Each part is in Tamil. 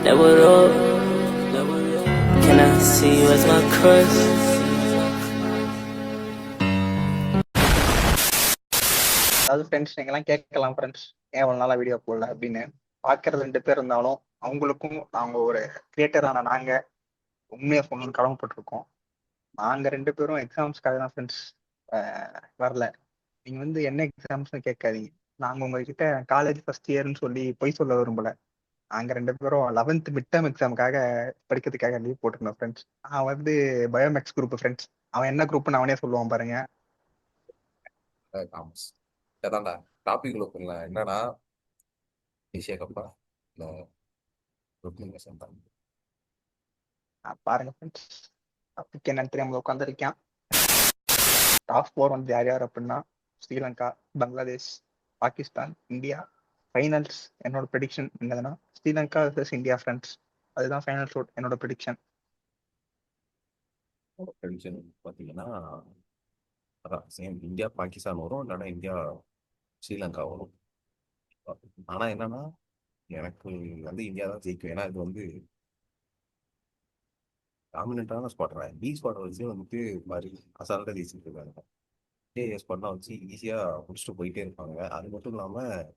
Level up, can I see you as my crush? அதாவது ஃப்ரெண்ட்ஸ் நீங்கெல்லாம் கேட்கலாம் ஃப்ரெண்ட்ஸ் ஏன் இவ்வளவு நாளா வீடியோ போடல அப்படின்னு. பாக்குறது 2 பேர் இருந்தாலும் அவங்களுக்கும் நாங்க ஒரு கிரியேட்டரான நாங்க உண்மையா சொல்லணும்னு கடமைப்பட்டிருக்கோம். நாங்க 2 பேரும் எக்ஸாம்ஸ்க்காக தான் ஃப்ரெண்ட்ஸ் வரல. நீங்க வந்து என்ன எக்ஸாம்ஸ்னு கேட்காதீங்க. நாங்க உங்ககிட்ட காலேஜ் ஃபர்ஸ்ட் இயர்னு சொல்லி பொய் சொல்ல விரும்பல. நாங்க 2 பேரும் 11th மிட் டேர்ம் எக்ஸாமுக்காக படிக்கிறதுக்காக லீவ் போட்டிருந்தோம் ஃப்ரெண்ட்ஸ். அவன் வந்து பயோமேக்ஸ் குரூப் ஃப்ரெண்ட்ஸ். அவன் என்ன குரூப்னு அவனே சொல்லுவான் பாருங்க. காமர்ஸ். அதான்டா டாபிக் இருக்குங்களா என்னன்னா விஷயக்கப்பா இந்த ருக்மிணேசன் தான். பாருங்க ஃப்ரெண்ட்ஸ், டாபிக் என்னன்னு தெரியாம உட்காந்துருக்கேன். டாப் 4 வந்து யார் யார் அப்படின்னா ஸ்ரீலங்கா, பங்களாதேஷ், பாகிஸ்தான், இந்தியா. ஃபைனல்ஸ் என்னோட ப்ரெடிக்ஷன் என்னதுன்னா ஸ்ரீலங்கா வர்சஸ் இந்தியா ஃப்ரெண்ட்ஸ். அதுதான் ஃபைனல் ஷோட் என்னோட ப்ரெடிக்ஷன். ப்ரெடிக்ஷன் பார்த்தீங்கன்னா அதான் சேம் இந்தியா பாகிஸ்தான் வரும், இல்லைன்னா இந்தியா ஸ்ரீலங்கா வரும். ஆனால் என்னன்னா எனக்கு வந்து இந்தியா தான் ஜெயிக்கும். ஏன்னா இது வந்து டாமினண்டான ஸ்பாட். பி ஸ்பாட்டை வச்சு வந்துட்டு மாதிரி அசால்ட்டாக ஜெயிச்சுட்டு இருக்காங்க. ஏ ஸ்பாட்னா வச்சு ஈஸியாக முடிச்சுட்டு போயிட்டே இருப்பாங்க. அது மட்டும் இல்லாமல்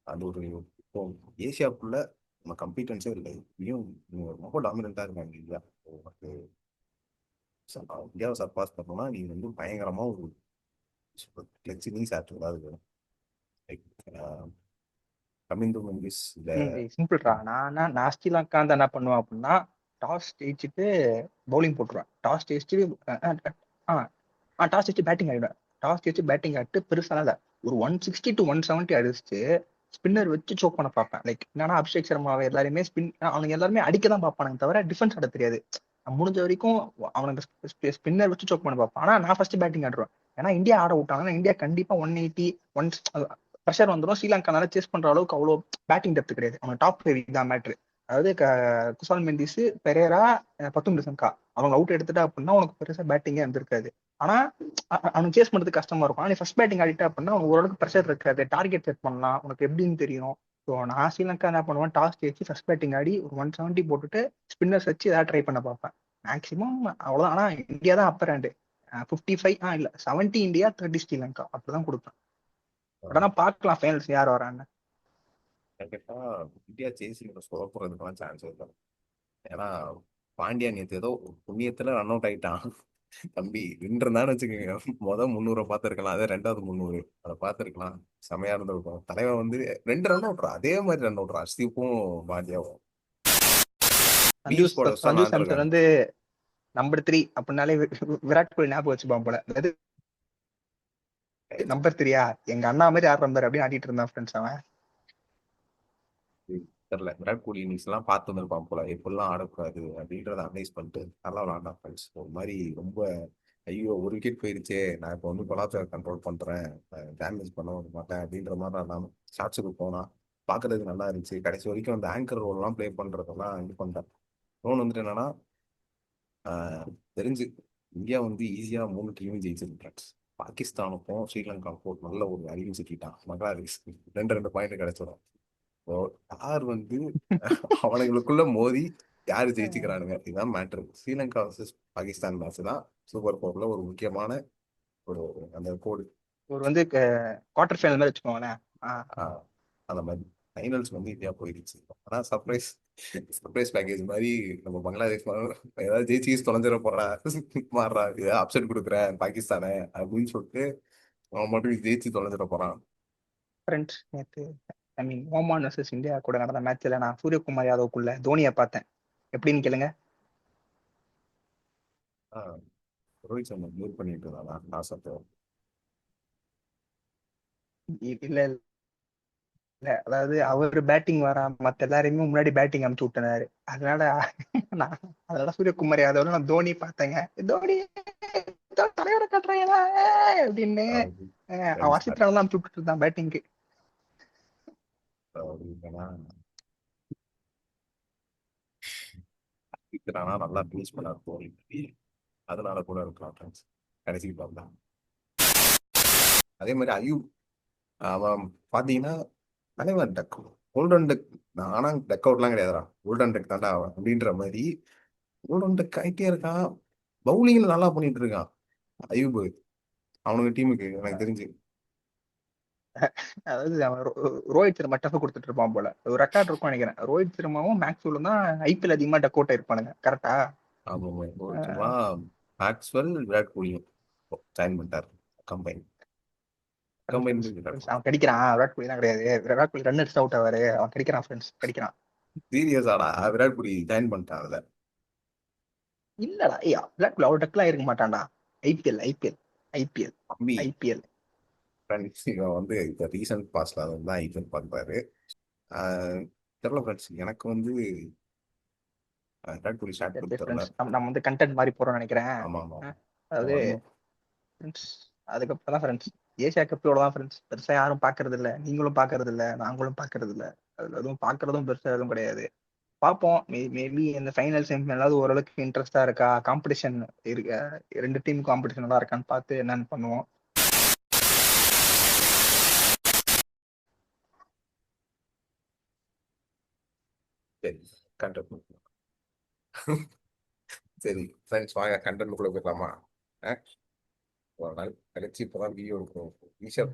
அது ஒரு இப்போ ஏசியாவுக்குள்ள நம்ம கம்பீட்டன்ஸே இல்லை. இப்பயும் ரொம்ப டாமினண்டாக இருக்காங்க இந்தியா. உனக்கு இந்தியாவை சர்பாஸ் பண்ணோம்னா நீ வந்து பயங்கரமா ஒரு கிளச்சினி சாப்பிட்டு தான் இருக்கணும். லைக் கம்மிங் டு மெம்பர்ஸ் இந்த சிம்பிள்ரா. நான் ஸ்ரீலங்கா வந்து என்ன பண்ணுவேன் அப்படின்னா டாஸ் ஜெயிச்சுட்டு பவுலிங் போட்டுருவேன். டாஸ் ஜெயிச்சுட்டு டாஸ் ஜெயிச்சு பேட்டிங் ஆகிடுவேன். டாஸ் ஜெயிச்சு பேட்டிங் ஆகிட்டு பெருசான இல்லை, ஒரு 160 to 170 அடிச்சுட்டு ஸ்பின்னர் வச்சு சோக் பண்ண பார்ப்பேன். லைக் என்னன்னா அபிஷேக் சர்மாவை எல்லாருமே அவனுங்க எல்லாருமே அடிக்க தான் பார்ப்பானுங்க தவிர டிஃபென்ஸ் ஆட தெரியாது. முடிஞ்ச வரைக்கும் அவனுக்கு ஸ்பின்னர் வச்சு சோக் பண்ண பார்ப்பான். ஆனா நான் ஃபர்ஸ்ட் பேட்டிங் ஆடுவேன். ஏன்னா இந்தியா ஆட விட்டாங்கன்னா இந்தியா கண்டிப்பா 180 ஒன் ப்ரெஷர் வந்துடும். ஸ்ரீலங்கானால சேஸ் பண்ற அளவுக்கு அவ்வளோ பேட்டிங் டெப்த் கிடையாது. அவன் டாப் ஹெவி தான் மேட்ரு. அதாவது குசால் மெண்டிஸ், பெரேரா, பத்தும் டிசங்கா அவங்க அவுட் எடுத்துட்டா அப்படின்னா உனக்கு பெருசா பேட்டிங்கே வந்திருக்காது. ஆனா அவனுக்கு சேஸ் பண்றதுக்கு கஷ்டமா இருக்கும். ஆனா ஃபர்ஸ்ட் பேட்டிங் ஆடிட்டா அப்படின்னா உனக்கு ஓரளவுக்கு ப்ரெஷர் இருக்காது. டார்கெட் செட் பண்ணலாம், உனக்கு எப்படின்னு தெரியும். ஸோ நான் ஸ்ரீலங்கா என்ன பண்ணுவேன், டாஸ் ஜெயிச்சு ஃபர்ஸ்ட் பேட்டிங் ஆடி ஒரு 170 போட்டுட்டு ஸ்பின்னர்ஸ் வச்சு ஏதாவது ட்ரை பண்ண பார்ப்பேன். மேக்ஸிமம் அவ்வளவுதான். ஆனா இந்தியா தான் அப்பர் ஹேண்டு. 55 இல்ல 70 இந்தியா, 30 ஸ்ரீலங்கா அப்படிதான் கொடுப்பேன். உடனே பார்க்கலாம் ஃபைனல்ஸ் யார் வரான்னு. கேட்டா இந்தியா ஜெயிச்சு சொல்ல போறதுக்கெல்லாம் சான்ஸ் இல்லை. ஏன்னா பாண்டியா நேற்று ஏதோ புண்ணியத்துல ரன் அவுட் ஆயிட்டான். தம்பி நின்றுந்தான்னு வச்சுக்கோங்க, 300 பார்த்துருக்கலாம், அதே 2வது 300 அதை பார்த்துருக்கலாம். செமையா இருந்திருக்கும். தலைவன் வந்து 2 ரன் அவுட்றா, அதே மாதிரி ரன் அவுட்றா ஸ்டீப்பும் பாண்டியாவும். சஞ்சு சாம்சன் வந்து நம்பர் 3 அப்படின்னாலே விராட் கோலி ஞாபகம் வச்சுப்பான் போல. நம்பர் 3யா எங்க அண்ணா மாதிரி ஆடுற நம்பர் அப்படின்னு ஆடிட்டு இருந்தான் ஃப்ரெண்ட்ஸ் அவன். தெரியல, விராட் கோலி இன்னிங்ஸ் எல்லாம் பார்த்து வந்திருப்பான் போல, எப்படிலாம் ஆடக்கூடாது அப்படின்றத அனலைஸ் பண்ணிட்டு நல்லா விளாண்டா ஃப்ரெண்ட்ஸ். ஒரு மாதிரி ரொம்ப ஐயோ ஒரு விக்கெட் போயிருச்சே, நான் இப்போ வந்து கொலாச்சரை கண்ட்ரோல் பண்றேன், டேமேஜ் பண்ண மாட்டேன் அப்படின்ற மாதிரி நான் ஷாட்ஸுக்கு போனா பார்க்கறதுக்கு நல்லா இருந்துச்சு. கடைசி வரைக்கும் அந்த ஆங்கர் ரோல்லாம் ப்ளே பண்றதெல்லாம் இது பண்ணிட்டேன். ரோன் வந்துட்டு என்னன்னா தெரிஞ்சு இந்தியா வந்து ஈஸியா 3 டீமும் ஜெயிச்சிருக்கு. பாகிஸ்தானுக்கும் ஸ்ரீலங்காவுக்கும் நல்ல ஒரு அறிவு சுட்டிட்டான். பங்களாதேஷ் 2 பாயிண்ட் கிடைச்சிடும். யார் வந்து அவனுங்களுக்குள்ள மோதி யாரு ஜெயிச்சுக்கிறானுங்க, இதுதான் matter. Sri Lanka versus Pakistan match தான் சூப்பர் 4ல ஒரு முக்கியமான ஒரு அந்த கோடு. ஒரு வந்து குவார்டர் ஃபைனல் மாதிரி வச்சுக்கோங்களேன். அந்த மாதிரி ஃபைனல்ஸ் வந்து இந்தியா போயிடுச்சு. ஆனா சர்ப்ரைஸ் பேக்கேஜ் மாதிரி நம்ம பங்களாதேஷ் ஏதாவது ஜெயிச்சு தொலைஞ்சிட போறா மாறுறா, ஏதாவது அப்செட் கொடுக்குறேன் பாகிஸ்தானை அப்படின்னு சொல்லிட்டு அவன் மட்டும் ஜெயிச்சு தொலைஞ்சிட போறான். ஃப்ரெண்ட்ஸ் நேற்று ஐ மீன் ஓமான் வர்சஸ் இந்தியா கூட நடந்த மேட்ச்ல நான் சூரியகுமார் யாதவ்க்குள்ள தோனியை பார்த்தேன். எப்படின்னு கேளுங்க. ரோஹித் சர்மா மூவ் பண்ணிட்டு இருந்தானா ஆசத்தை? இல்ல இல்ல, அதாவது அவர் பேட்டிங் வரா மத்த எல்லாரையுமே முன்னாடி பேட்டிங் அனுப்பிச்சு விட்டனாரு. அதனால நான் அதனால சூரியகுமார் யாதவ்ல நான் தோனி பார்த்தேங்க. தோனி தலைவரை கட்டுறீங்களா அப்படின்னு அவன் அசித்ரான் அனுப்பிச்சு விட்டுட்டு இருந்தான் பேட்டிங்க்கு. நல்லா யூஸ் பண்ண தோனி, அதனால கூட இருக்கலாம் ஃப்ரெண்ட்ஸ். கடைசிக்கு பார்த்தா அதே மாதிரி அயூப் அவன் பார்த்தீங்கன்னா தலைவன் டக்கு கோல்டன் டெக் நானா டெக் அவுட்லாம் கிடையாதுடா, கோல்டன் டெக் தாண்டா அவன் அப்படின்ற மாதிரி கோல்டன் டெக் ஆகிட்டே இருக்கான். பவுலிங்ல நல்லா பண்ணிட்டு இருக்கான் ஐயூப் அவனுக்கு டீமுக்கு எனக்கு தெரிஞ்சு. அதாவது அவன் ரோஹித் சர்மா டஃப் கொடுத்துட்டு இருப்பான் போல. ஒரு ரெக்கார்ட் இருக்கும் நினைக்கிறேன். ரோஹித் சர்மாவும் மேக்ஸ்வெல்லும் தான் ஐபிஎல் அதிகமா டக் அவுட் ஆயிருப்பானுங்க. கரெக்டா? ஆமாம், சும்மா மேக்ஸ்வெல் விராட் கோலியும் ஜாயின் பண்ணிட்டார் கம்பைன். அவன் கடிக்கிறான். விராட் கோலி தான் கிடையாது. விராட் கோலி ரன் அடிச்சு அவுட் ஆவாரு. அவன் கடிக்கிறான் ஃப்ரெண்ட்ஸ், கடிக்கிறான். சீரியஸாடா விராட் கோலி ஜாயின் பண்ணிட்டான் அதுல. இல்லடா, ஐயா விராட் கோலி அவ்வளவு டக்லாம் இருக்க மாட்டான்டா. ஐபிஎல் ஐபிஎல் ஐபிஎல் தம்பி ஐபிஎல் ஃப்ரெண்ட்ஸ் இவன் வந்து இப்போ ரீசன்ட் பாஸ்ட்ல தான் ஐபிஎல் பார்ப்பாரு. தெரியல ஃப்ரெண்ட்ஸ், எனக்கு வந்து விராட் கோலி ஸ்டார்ட் பண்ணி தரல. நம்ம வந்து கண்டென்ட் மாதிரி போறோம்னு நினைக்கிறேன். ஆமா ஆமா, அதாவது அதுக்கப்புறம் தான் ஃப்ரெண்ட்ஸ் ஏசியா கப்போட தான் ஃப்ரெண்ட்ஸ். பெருசா யாரும் பாக்குறது இல்ல, நீங்களும் பாக்குறது இல்ல, நாங்களும் பாக்குறது இல்ல. அதுல எதுவும் பாக்குறதும் பெருசா எதுவும் கிடையாது. பார்ப்போம். மேபி இந்த ஃபைனல் செமிஃபைனலாவது ஓரளவுக்கு இன்ட்ரெஸ்டா இருக்கா, காம்படிஷன் இருக்கு, ரெண்டு டீம் காம்படிஷன் நல்லா இருக்கான்னு பார்த்து என்னன்னு பண்ணுவோம். சரி கண்டென்ட் சரி ஃப்ரெண்ட்ஸ் வாங்க கண்டென்ட்குள்ள போயிடலாமா? ஒரு நாள் கழிச்சு இப்போதான் வீடியோ எடுக்கணும். ஈஸியாக